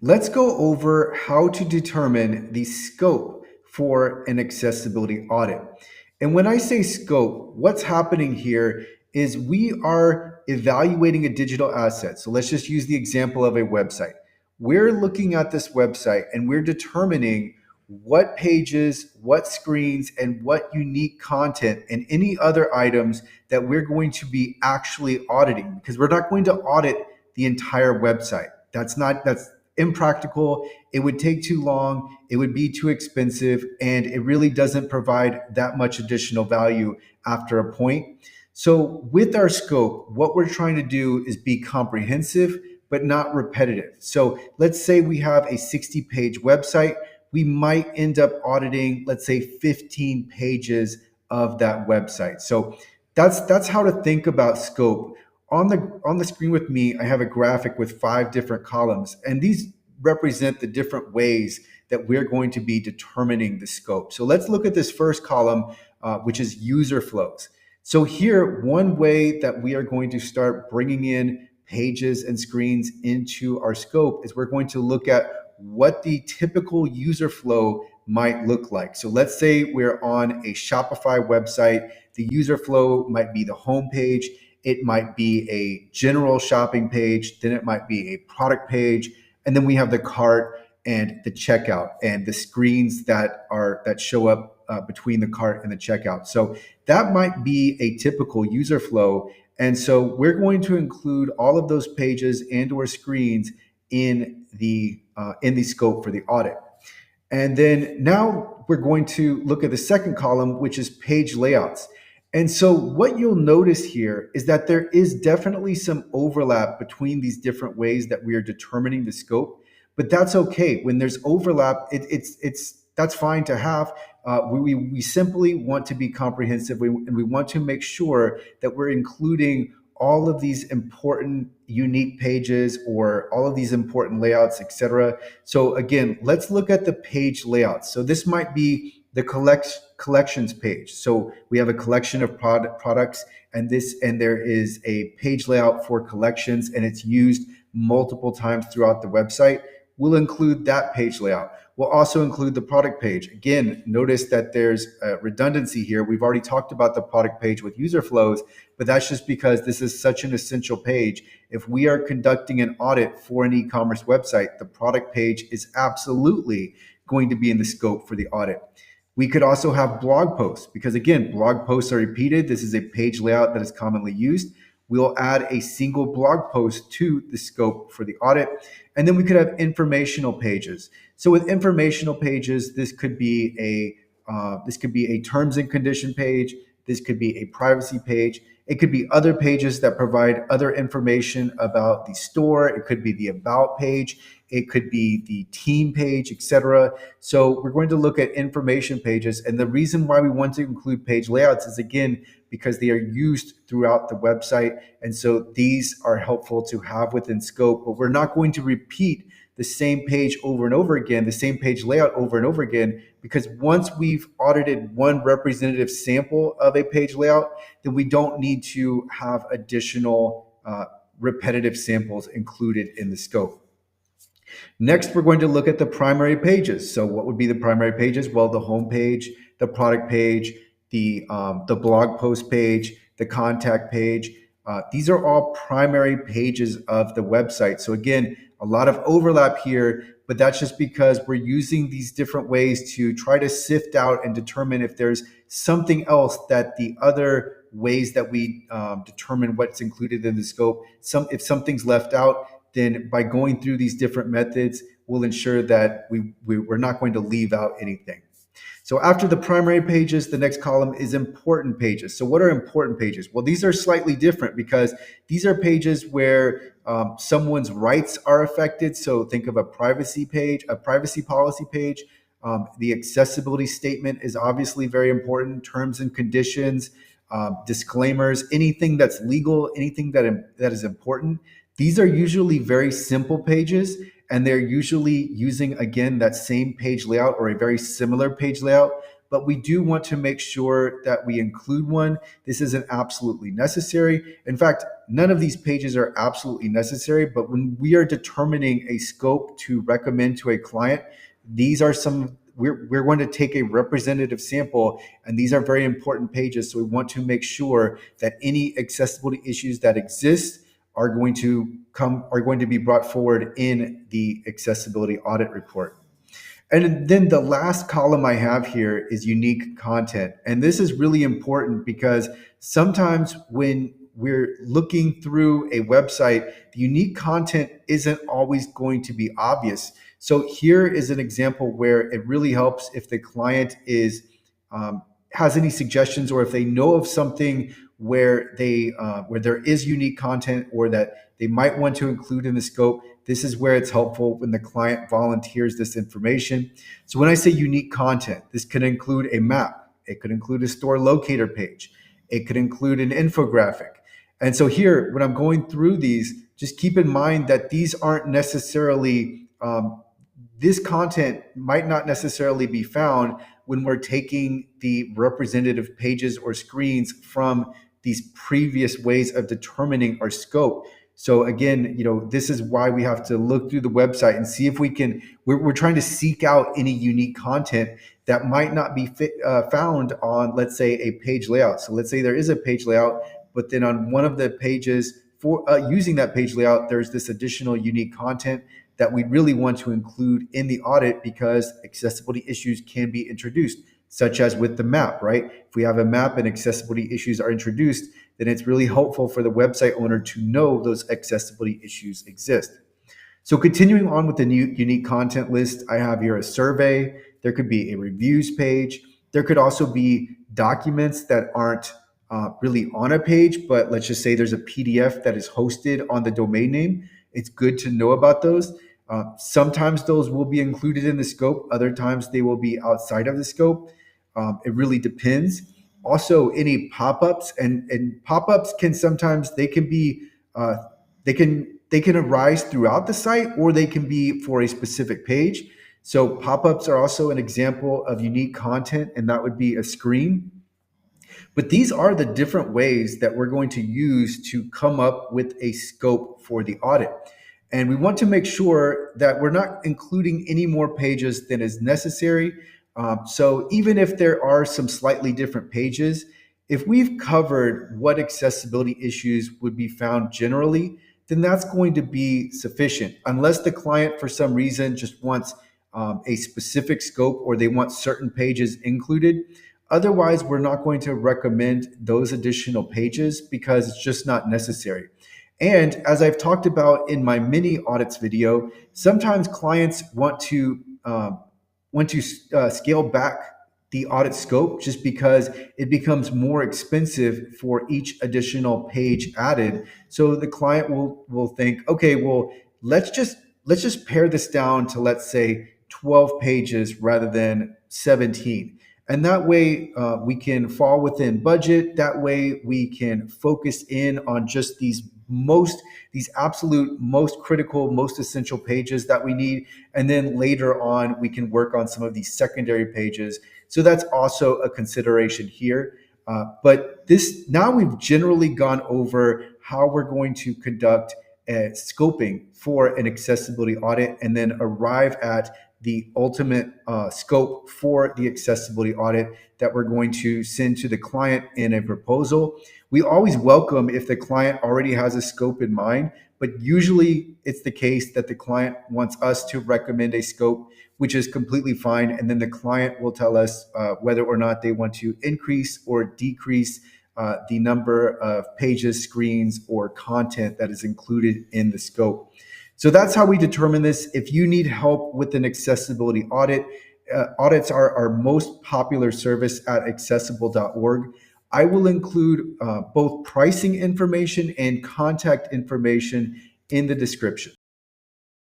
Let's go over how to determine the scope for an accessibility audit. And when I say scope, what's happening here is we are evaluating a digital asset. So let's just use the example of a website. We're looking at this website and we're determining what pages, what screens, and what unique content and any other items that we're going to be actually auditing, because we're not going to audit the entire website. That's impractical. It would take too long. It would be too expensive. And it really doesn't provide that much additional value after a point. So, with our scope, what we're trying to do is be comprehensive, but not repetitive. So, let's say we have a 60-page website. We might end up auditing, let's say, 15 pages of that website. So, that's how to think about scope. On the screen with me, I have a graphic with 5 different columns, and these represent the different ways that we're going to be determining the scope. So let's look at this first column, which is user flows. So here, one way that we are going to start bringing in pages and screens into our scope is we're going to look at what the typical user flow might look like. So let's say we're on a Shopify website. The user flow might be the home page. It might be a general shopping page, then it might be a product page, and then we have the cart and the checkout and the screens that show up between the cart and the checkout. So that might be a typical user flow, and so we're going to include all of those pages and/or screens in the scope for the audit. And then now we're going to look at the second column, which is page layouts. And so what you'll notice here is that there is definitely some overlap between these different ways that we are determining the scope, but that's okay. When there's overlap, that's fine to have. We simply want to be comprehensive, and we want to make sure that we're including all of these important unique pages or all of these important layouts, etc. So again, let's look at the page layouts. So this might be the collections page. So we have a collection of products, and there is a page layout for collections, and it's used multiple times throughout the website. We'll include that page layout. We'll also include the product page. Again, notice that there's a redundancy here. We've already talked about the product page with user flows, but that's just because this is such an essential page. If we are conducting an audit for an e-commerce website, the product page is absolutely going to be in the scope for the audit. We could also have blog posts because, again, blog posts are repeated. This is a page layout that is commonly used. We'll add a single blog post to the scope for the audit. And then we could have informational pages. So with informational pages, this could be a terms and condition page. This could be a privacy page. It could be other pages that provide other information about the store. It could be the about page. It could be the team page, etc. So we're going to look at information pages. And the reason why we want to include page layouts is, again, because they are used throughout the website. And so these are helpful to have within scope, but we're not going to repeat the same page over and over again, the same page layout over and over again, because once we've audited one representative sample of a page layout, then we don't need to have additional repetitive samples included in the scope. Next, we're going to look at the primary pages. So what would be the primary pages? Well, the home page, the product page, the blog post page, the contact page. These are all primary pages of the website. So again, a lot of overlap here, but that's just because we're using these different ways to try to sift out and determine if there's something else that the other ways that we determine what's included in the scope. If something's left out, then by going through these different methods, we'll ensure that we're not going to leave out anything. So after the primary pages, the next column is important pages. So what are important pages? Well, these are slightly different because these are pages where someone's rights are affected. So think of a privacy page, a privacy policy page. The accessibility statement is obviously very important. Terms and conditions, disclaimers, anything that's legal, anything that is important. These are usually very simple pages, and they're usually using, again, that same page layout or a very similar page layout. but we do want to make sure that we include one. This isn't absolutely necessary. In fact, none of these pages are absolutely necessary, but when we are determining a scope to recommend to a client, these are some, we're going to take a representative sample, and these are very important pages. So we want to make sure that any accessibility issues that exist are going to be brought forward in the accessibility audit report. And then the last column I have here is unique content. And this is really important because sometimes when we're looking through a website, the unique content isn't always going to be obvious. So here is an example where it really helps if the client is has any suggestions, or if they know of something where there is unique content or that they might want to include in the scope. This is where it's helpful when the client volunteers this information. So when I say unique content, this could include a map, it could include a store locator page, it could include an infographic. And so here, when I'm going through these, just keep in mind that these aren't necessarily, this content might not necessarily be found when we're taking the representative pages or screens from these previous ways of determining our scope. So again, this is why we have to look through the website and see if we can, we're trying to seek out any unique content that might not be found on, let's say, a page layout. So let's say there is a page layout, but then on one of the pages for using that page layout, there's this additional unique content that we really want to include in the audit because accessibility issues can be introduced, such as with the map, right? If we have a map and accessibility issues are introduced, then it's really helpful for the website owner to know those accessibility issues exist. So continuing on with the new unique content list, I have here a survey. There could be a reviews page. There could also be documents that aren't really on a page, but let's just say there's a PDF that is hosted on the domain name. It's good to know about those. Sometimes those will be included in the scope. Other times they will be outside of the scope. It really depends. Also, any pop-ups and pop-ups can sometimes they can be they can arise throughout the site, or they can be for a specific page. So pop-ups are also an example of unique content, and that would be a screen. But these are the different ways that we're going to use to come up with a scope for the audit. And we want to make sure that we're not including any more pages than is necessary. So even if there are some slightly different pages, if we've covered what accessibility issues would be found generally, then that's going to be sufficient, unless the client for some reason just wants a specific scope or they want certain pages included. Otherwise, we're not going to recommend those additional pages because it's just not necessary. And as I've talked about in my mini audits video, sometimes clients want to scale back the audit scope just because it becomes more expensive for each additional page added. So the client will think, okay, well, let's just pare this down to, let's say, 12 pages rather than 17. And that way we can fall within budget. That way we can focus in on just these absolute most critical, most essential pages that we need. And then later on, we can work on some of these secondary pages. So that's also a consideration here. But now we've generally gone over how we're going to conduct scoping for an accessibility audit and then arrive at the ultimate scope for the accessibility audit that we're going to send to the client in a proposal. We always welcome if the client already has a scope in mind, but usually it's the case that the client wants us to recommend a scope, which is completely fine. And then the client will tell us whether or not they want to increase or decrease the number of pages, screens, or content that is included in the scope. So that's how we determine this. If you need help with an accessibility audit, audits are our most popular service at accessible.org. I will include both pricing information and contact information in the description.